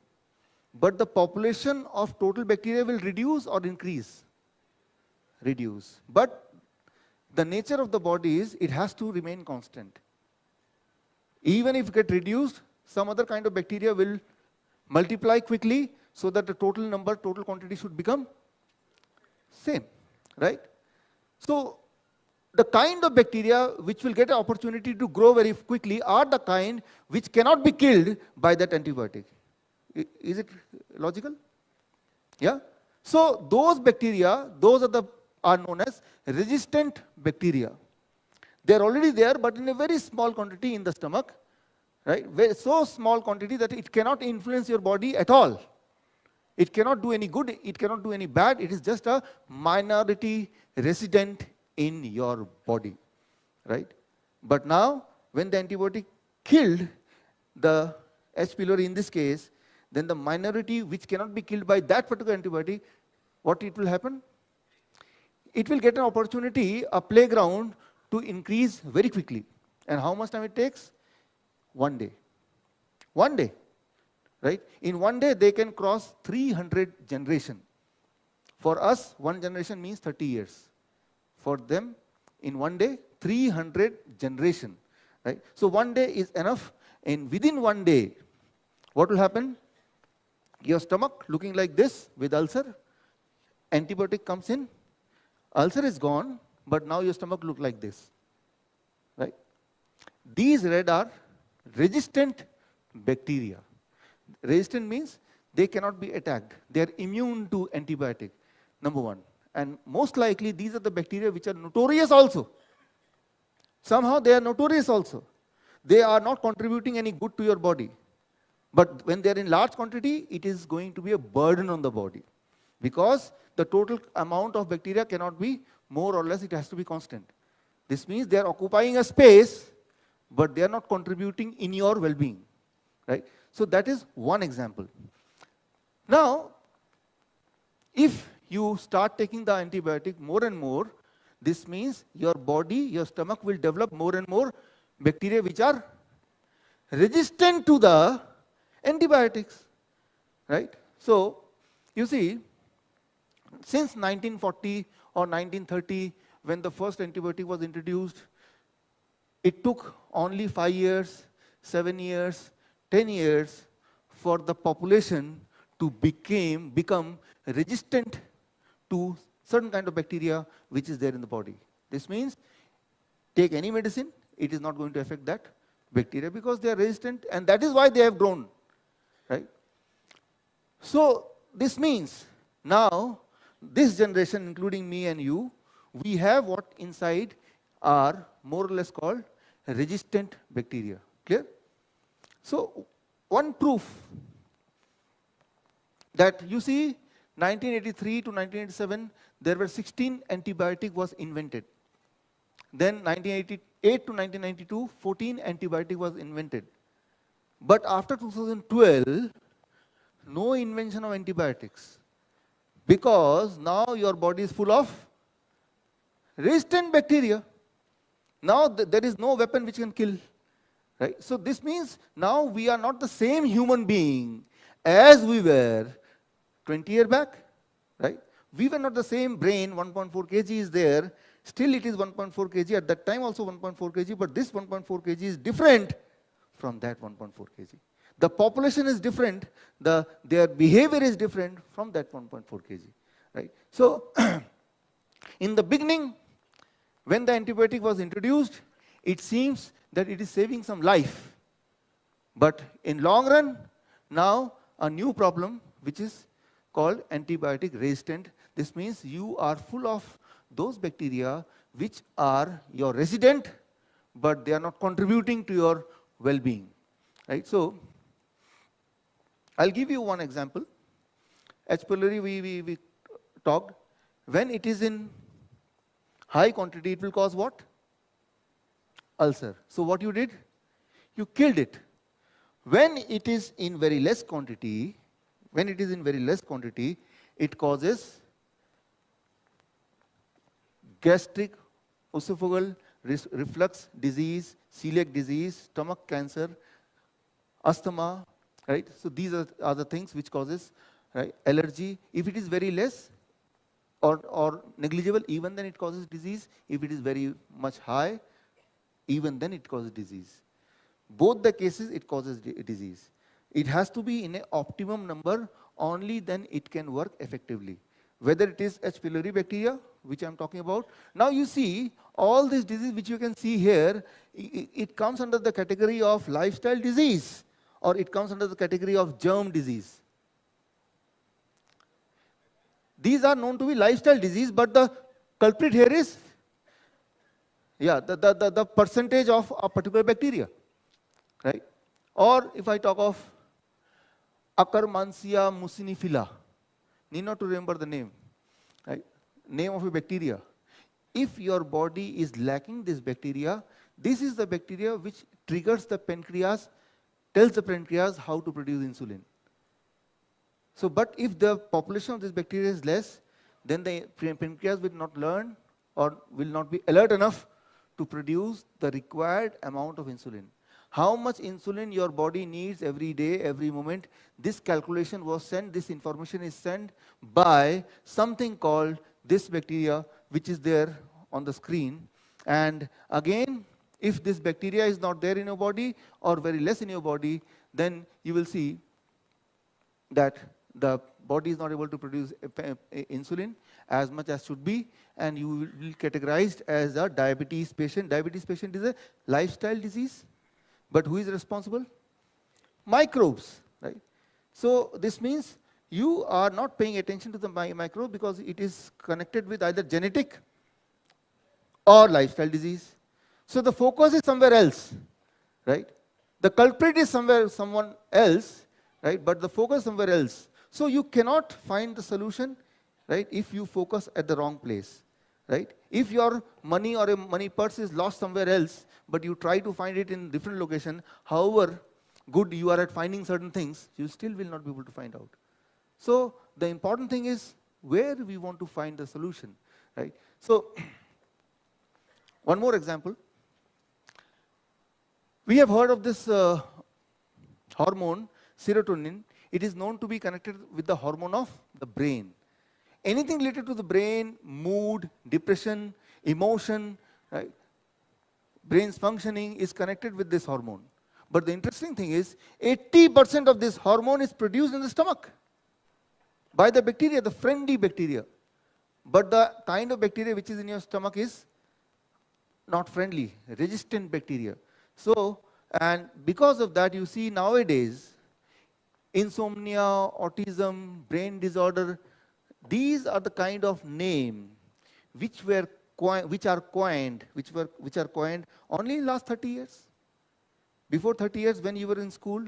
but the population of total bacteria will reduce or increase? Reduce. But the nature of the body is it has to remain constant. Even if it gets reduced, some other kind of bacteria will multiply quickly, so that the total number, total quantity should become same, right? So the kind of bacteria which will get an opportunity to grow very quickly are the kind which cannot be killed by that antibiotic. Is it logical? Yeah? So those bacteria, those are known as resistant bacteria. They are already there, but in a very small quantity in the stomach, right? So small quantity that it cannot influence your body at all. It cannot do any good, it cannot do any bad, it is just a minority resident in your body, right? But now, when the antibiotic killed the H. pylori in this case, then the minority which cannot be killed by that particular antibiotic, what it will happen? It will get an opportunity, a playground to increase very quickly. And how much time it takes? 1 day. 1 day, right? In 1 day, they can cross 300 generation. For us, 1 generation means 30 years. For them, in 1 day, 300 generation, right? So 1 day is enough, and within 1 day, what will happen? Your stomach looking like this with ulcer, antibiotic comes in, ulcer is gone, but now your stomach look like this, right? These red are resistant bacteria. Resistant means they cannot be attacked. They are immune to antibiotic, number one. And most likely these are the bacteria which are notorious also. Somehow they are notorious also. They are not contributing any good to your body. But when they are in large quantity, it is going to be a burden on the body. Because the total amount of bacteria cannot be more or less, it has to be constant. This means they are occupying a space, but they are not contributing in your well-being, right? So that is one example. Now, if you start taking the antibiotic more and more, this means your body, your stomach will develop more and more bacteria which are resistant to the antibiotics, right? So, you see, since 1940 or 1930, when the first antibiotic was introduced, it took only 5 years, 7 years, 10 years for the population to become resistant to certain kind of bacteria which is there in the body. This means, take any medicine, it is not going to affect that bacteria because they are resistant, and that is why they have grown, right? So, this means, now, this generation, including me and you, we have what inside are more or less called resistant bacteria. Clear? So, one proof that you see 1983 to 1987, there were 16 antibiotic was invented. Then 1988 to 1992, 14 antibiotic was invented. But after 2012, no invention of antibiotics. Because now your body is full of resistant bacteria. Now there is no weapon which can kill, right? So this means now we are not the same human being as we were 20 years back, right? We were not the same brain, 1.4 kg is there, still it is 1.4 kg, at that time also 1.4 kg, but this 1.4 kg is different from that 1.4 kg. The population is different, their behavior is different from that 1.4 kg, right? So, in the beginning, when the antibiotic was introduced, it seems that it is saving some life. But in long run, now a new problem which is called antibiotic resistant. This means you are full of those bacteria which are your resident, but they are not contributing to your well-being, right? So, I'll give you one example. H. pylori we talked. When it is in high quantity, it will cause what? Ulcer. So what you did? You killed it. When it is in very less quantity, it causes gastric, esophageal reflux disease, celiac disease, stomach cancer, asthma, right? So these are the things which causes, right, allergy. If it is very less or negligible, even then it causes disease. If it is very much high, even then it causes disease. Both the cases it causes disease. It has to be in an optimum number, only then it can work effectively. whether it is H. pylori bacteria, which I'm talking about. Now you see, all these diseases which you can see here, it comes under the category of lifestyle disease, or it comes under the category of germ disease. These are known to be lifestyle disease, but the culprit here is, the percentage of a particular bacteria, right? Or if I talk of Akkermansia mucinifila, need not to remember the name, right? Name of a bacteria. If your body is lacking this bacteria, this is the bacteria which triggers the pancreas, tells the pancreas how to produce insulin. So, but if the population of this bacteria is less, then the pancreas will not learn or will not be alert enough to produce the required amount of insulin. How much insulin your body needs every day, every moment, this calculation was sent, this information is sent by something called this bacteria, which is there on the screen. And again, if this bacteria is not there in your body or very less in your body, then you will see that the body is not able to produce insulin as much as should be, and you will be categorized as a diabetes patient. Diabetes patient is a lifestyle disease, but who is responsible? Microbes, right? So this means you are not paying attention to the microbe because it is connected with either genetic or lifestyle disease. So the focus is somewhere else, right? The culprit is someone else, right? But the focus is somewhere else. So you cannot find the solution, right, if you focus at the wrong place, right? If your money or a money purse is lost somewhere else, but you try to find it in different location, however good you are at finding certain things, you still will not be able to find out. So the important thing is where we want to find the solution, right? So one more example. We have heard of this hormone, serotonin. It is known to be connected with the hormone of the brain. Anything related to the brain, mood, depression, emotion, right? Brain's functioning is connected with this hormone. But the interesting thing is 80% of this hormone is produced in the stomach by the bacteria, the friendly bacteria. But the kind of bacteria which is in your stomach is not friendly, resistant bacteria. So, and because of that, you see nowadays, insomnia, autism, brain disorder, these are the kind of name which are coined only in last 30 years. Before 30 years, when you were in school,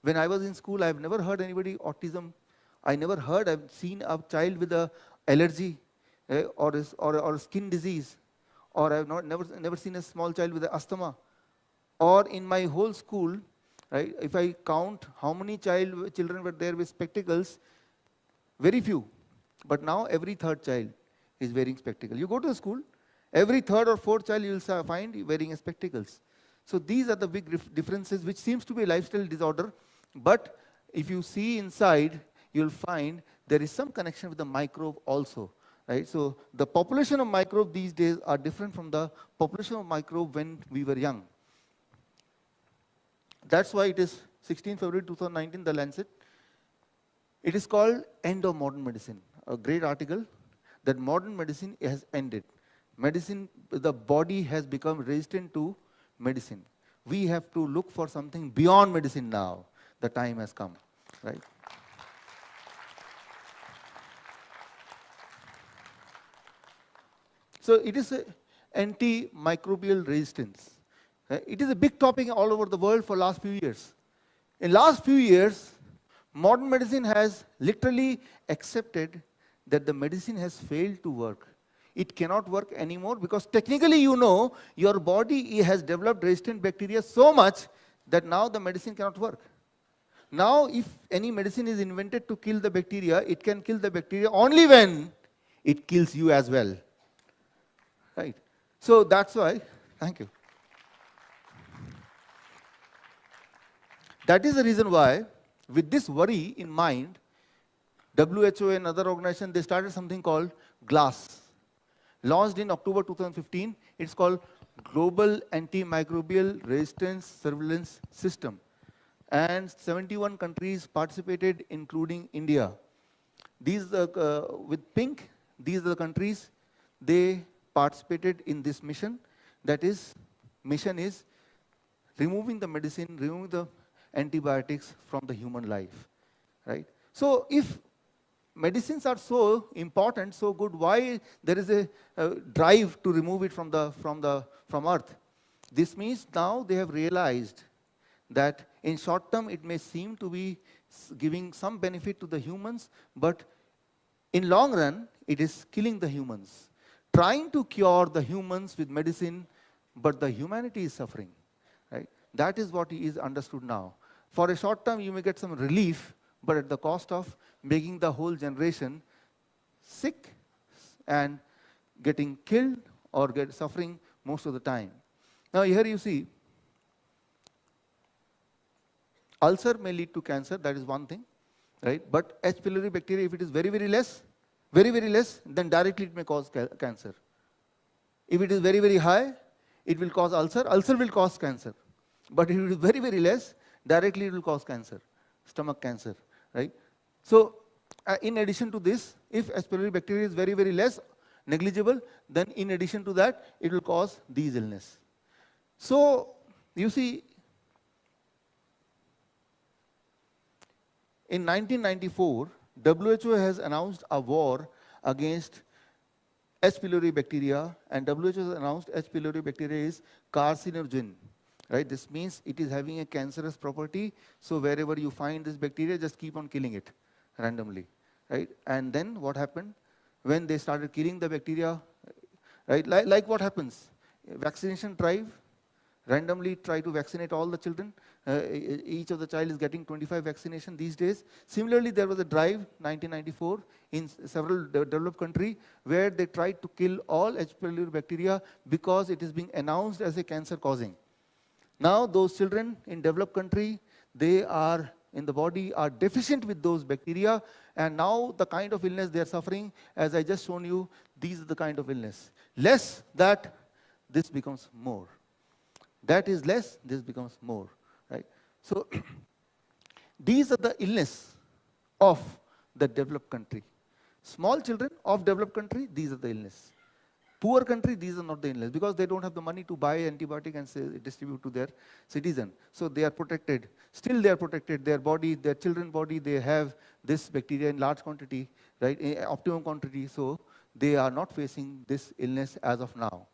when I was in school, I've never heard anybody autism. I've seen a child with a allergy or a skin disease, or I've never seen a small child with asthma. Or in my whole school, right, if I count how many children were there with spectacles, very few. But now every third child is wearing spectacles. You go to a school, every third or fourth child you will find wearing spectacles. So these are the big differences, which seems to be a lifestyle disorder. But if you see inside, you'll find there is some connection with the microbe also, right? So the population of microbe these days are different from the population of microbe when we were young. That's why it is 16 February 2019, The Lancet. It is called End of Modern Medicine, a great article that modern medicine has ended. Medicine, the body has become resistant to medicine. We have to look for something beyond medicine now. The time has come, right? So it is antimicrobial resistance. It is a big topic all over the world for last few years. In last few years, modern medicine has literally accepted that the medicine has failed to work. It cannot work anymore because technically, you know, your body has developed resistant bacteria so much that now the medicine cannot work. Now, if any medicine is invented to kill the bacteria, it can kill the bacteria only when it kills you as well. Right? So that's why, thank you. That is the reason why, with this worry in mind, WHO and other organizations, they started something called GLASS. Launched in October 2015, it's called Global Antimicrobial Resistance Surveillance System. And 71 countries participated, including India. These, with pink, these are the countries, they participated in this mission. That is, mission is removing the medicine, removing the antibiotics from the human life, right? So if medicines are so important, so good, why there is a drive to remove it from earth? This means now they have realized that in short term it may seem to be giving some benefit to the humans, but in long run it is killing the humans. Trying to cure the humans with medicine, but the humanity is suffering, right? That is what is understood now. For a short term you may get some relief, but at the cost of making the whole generation sick and getting killed or suffering most of the time. Now here you see, ulcer may lead to cancer, that is one thing, right? But H. pylori bacteria, if it is very, very less, then directly it may cause cancer. If it is very, very high, it will cause ulcer. Ulcer will cause cancer. But if it is very, very less, directly it will cause cancer, stomach cancer, right? So in addition to this, if H. pylori bacteria is very, very less, negligible, then in addition to that, it will cause these illness. So you see, in 1994, WHO has announced a war against H. pylori bacteria, and WHO has announced H. pylori bacteria is carcinogen, right? This means it is having a cancerous property, so wherever you find this bacteria, just keep on killing it randomly, right? And then what happened? When they started killing the bacteria, right? Like what happens? Vaccination drive, randomly try to vaccinate all the children. Each of the child is getting 25 vaccination these days. Similarly, there was a drive, 1994, in several developed countries, where they tried to kill all H. pylori bacteria because it is being announced as a cancer causing. Now those children in developed country, they are in the body are deficient with those bacteria, and now the kind of illness they are suffering, as I just shown you, these are the kind of illness. Less that, this becomes more. That is less, this becomes more, right? So these are the illness of the developed country. Small children of developed country, these are the illness. Poor country, these are not the illness, because they don't have the money to buy antibiotic and distribute to their citizen. So they are protected. Still they are protected. Their body, their children's body, they have this bacteria in large quantity, right? In optimum quantity. So they are not facing this illness as of now.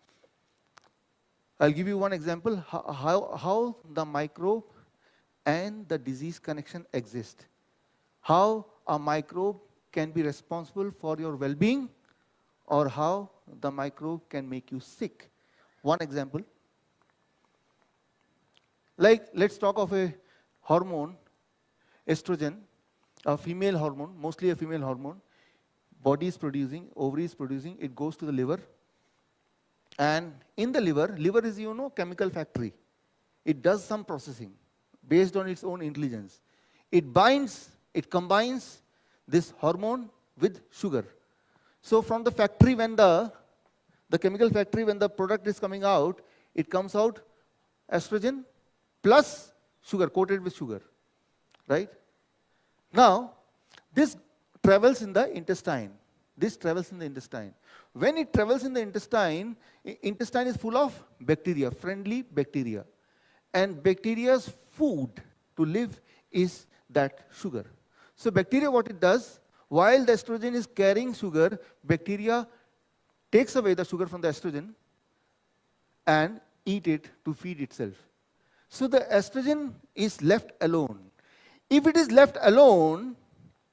I'll give you one example how the microbe and the disease connection exist. How a microbe can be responsible for your well-being, or how the microbe can make you sick. One example, like let's talk of a hormone, estrogen, a female hormone, mostly a female hormone. Body is producing, ovary is producing, it goes to the liver. And in the liver is, you know, chemical factory. It does some processing based on its own intelligence. It binds, it combines this hormone with sugar. So from the factory, when the chemical factory, when the product is coming out, it comes out estrogen plus sugar, coated with sugar, right? Now, this travels in the intestine. This travels in the intestine. When it travels in the intestine, intestine is full of bacteria, friendly bacteria. And bacteria's food to live is that sugar. So bacteria, what it does, while the estrogen is carrying sugar, bacteria takes away the sugar from the estrogen and eat it to feed itself. So the estrogen is left alone. If it is left alone,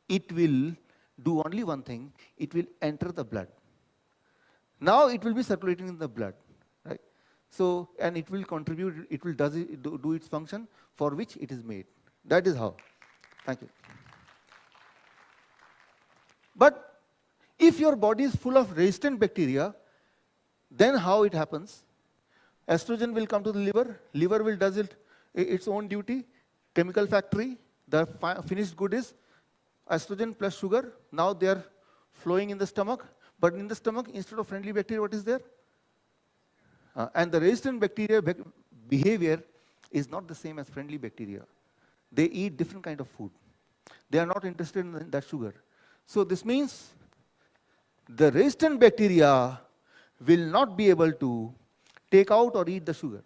it will do only one thing, it will enter the blood. Now it will be circulating in the blood, right? So, and it will contribute, it will do its function for which it is made. That is how. Thank you. But if your body is full of resistant bacteria, then how it happens? Estrogen will come to the liver will does its own duty, chemical factory, the finished good is estrogen plus sugar. Now they are flowing in the stomach, but in the stomach, instead of friendly bacteria, what is there? And the resistant bacteria behavior is not the same as friendly bacteria. They eat different kind of food. They are not interested in that sugar. So this means the resistant bacteria will not be able to take out or eat the sugar.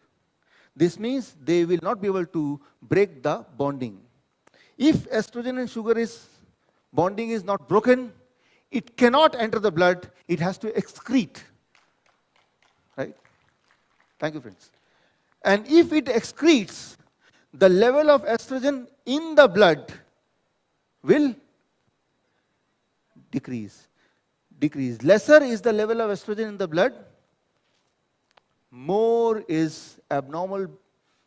This means they will not be able to break the bonding. If estrogen and sugar bonding is not broken, it cannot enter the blood, it has to excrete. Right? Thank you, friends. And if it excretes, the level of estrogen in the blood will decrease. Lesser is the level of estrogen in the blood, more is abnormal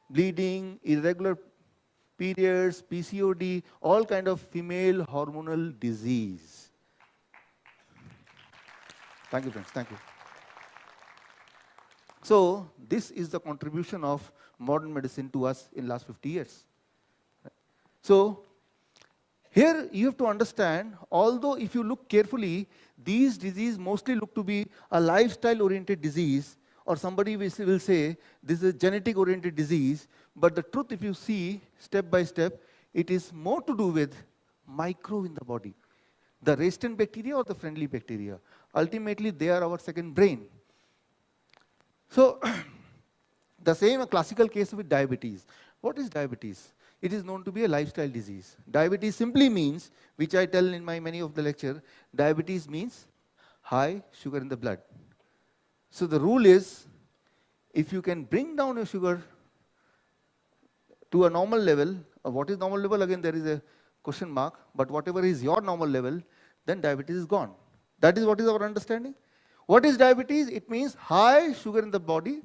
bleeding, irregular periods, PCOD, all kind of female hormonal disease. Thank you, friends. Thank you. So this is the contribution of modern medicine to us in last 50 years. So here you have to understand, although if you look carefully, these diseases mostly look to be a lifestyle-oriented disease, or somebody will say this is a genetic-oriented disease, but the truth, if you see step by step, it is more to do with micro in the body. The resistant bacteria or the friendly bacteria. Ultimately, they are our second brain. So, the same classical case with diabetes. What is diabetes? It is known to be a lifestyle disease. Diabetes simply means, which I tell in my many of the lecture, diabetes means high sugar in the blood. So the rule is, if you can bring down your sugar to a normal level, what is normal level? Again, there is a question mark, but whatever is your normal level, then diabetes is gone. That is what is our understanding. What is diabetes? It means high sugar in the body,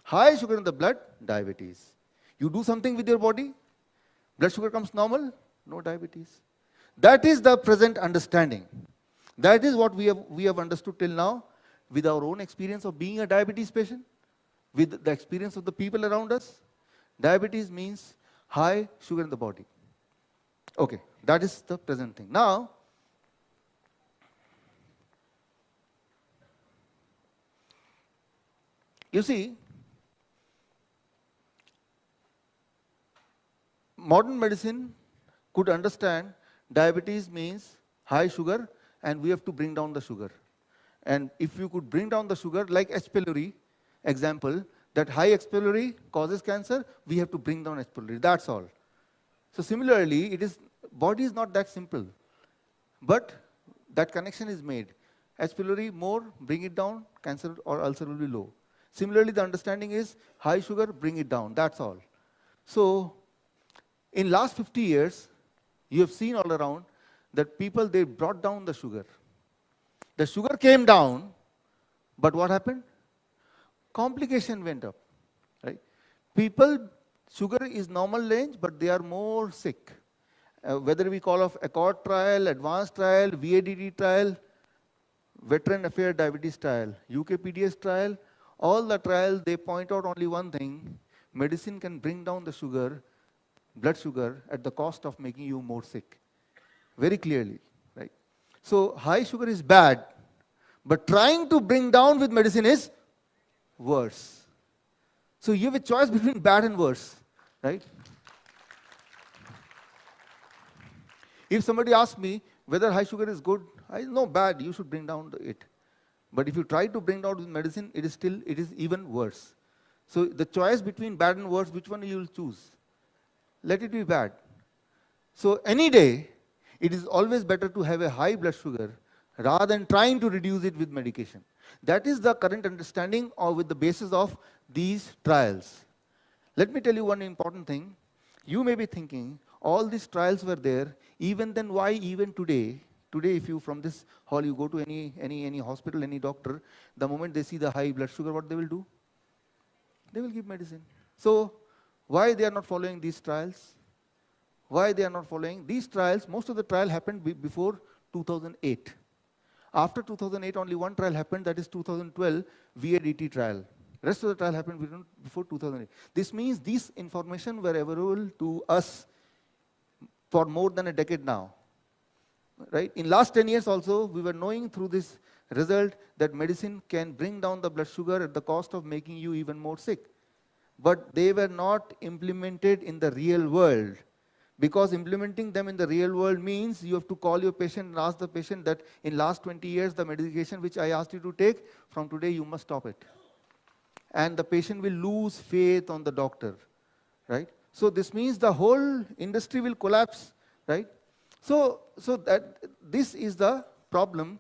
high sugar in the blood, diabetes. You do something with your body, blood sugar comes normal, no diabetes. That is the present understanding. That is what we have understood till now with our own experience of being a diabetes patient, with the experience of the people around us. Diabetes means high sugar in the body. Okay, that is the present thing. Now, you see, modern medicine could understand diabetes means high sugar and we have to bring down the sugar. And if you could bring down the sugar, like H. pylori example, that high H. pylori causes cancer, we have to bring down H. pylori, that's all. So similarly, body is not that simple, but that connection is made. H. pylori more, bring it down, cancer or ulcer will be low. Similarly, the understanding is high sugar, bring it down, that's all. So in last 50 years, you have seen all around that people, they brought down the sugar. The sugar came down, but what happened? Complication went up, right? People, sugar is normal range, but they are more sick. Whether we call of ACCORD trial, advanced trial, VADD trial, Veteran Affairs Diabetes trial, UKPDS trial, all the trials, they point out only one thing: medicine can bring down the sugar, blood sugar, at the cost of making you more sick. Very clearly, right? So high sugar is bad, but trying to bring down with medicine is worse. So you have a choice between bad and worse, right? If somebody asks me whether high sugar is good, I know bad, you should bring down it. But if you try to bring down with medicine, it is even worse. So the choice between bad and worse, which one you will choose? Let it be bad. So any day, it is always better to have a high blood sugar rather than trying to reduce it with medication. That is the current understanding or with the basis of these trials. Let me tell you one important thing. You may be thinking, all these trials were there, even then why even today? Today, if you from this hall, you go to any hospital, any doctor, the moment they see the high blood sugar, what they will do? They will give medicine. So why they are not following these trials? Why they are not following these trials? Most of the trial happened before 2008. After 2008, only one trial happened, that is 2012 VADT trial. Rest of the trial happened before 2008. This means this information were available to us for more than a decade now. Right? In last 10 years also, we were knowing through this result that medicine can bring down the blood sugar at the cost of making you even more sick. But they were not implemented in the real world, Because implementing them in the real world means you have to call your patient and ask the patient that in last 20 years, the medication which I asked you to take, from today you must stop it. And the patient will lose faith on the doctor, right? So this means the whole industry will collapse, right? So that this is the problem,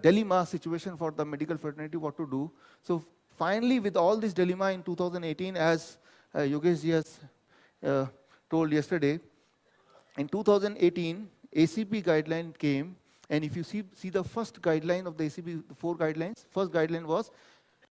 dilemma situation for the medical fraternity, what to do. So finally, with all this dilemma in 2018, as Yogesh ji has told yesterday, in 2018, ACP guideline came, and if you see the first guideline of the ACP, the 4 guidelines, first guideline was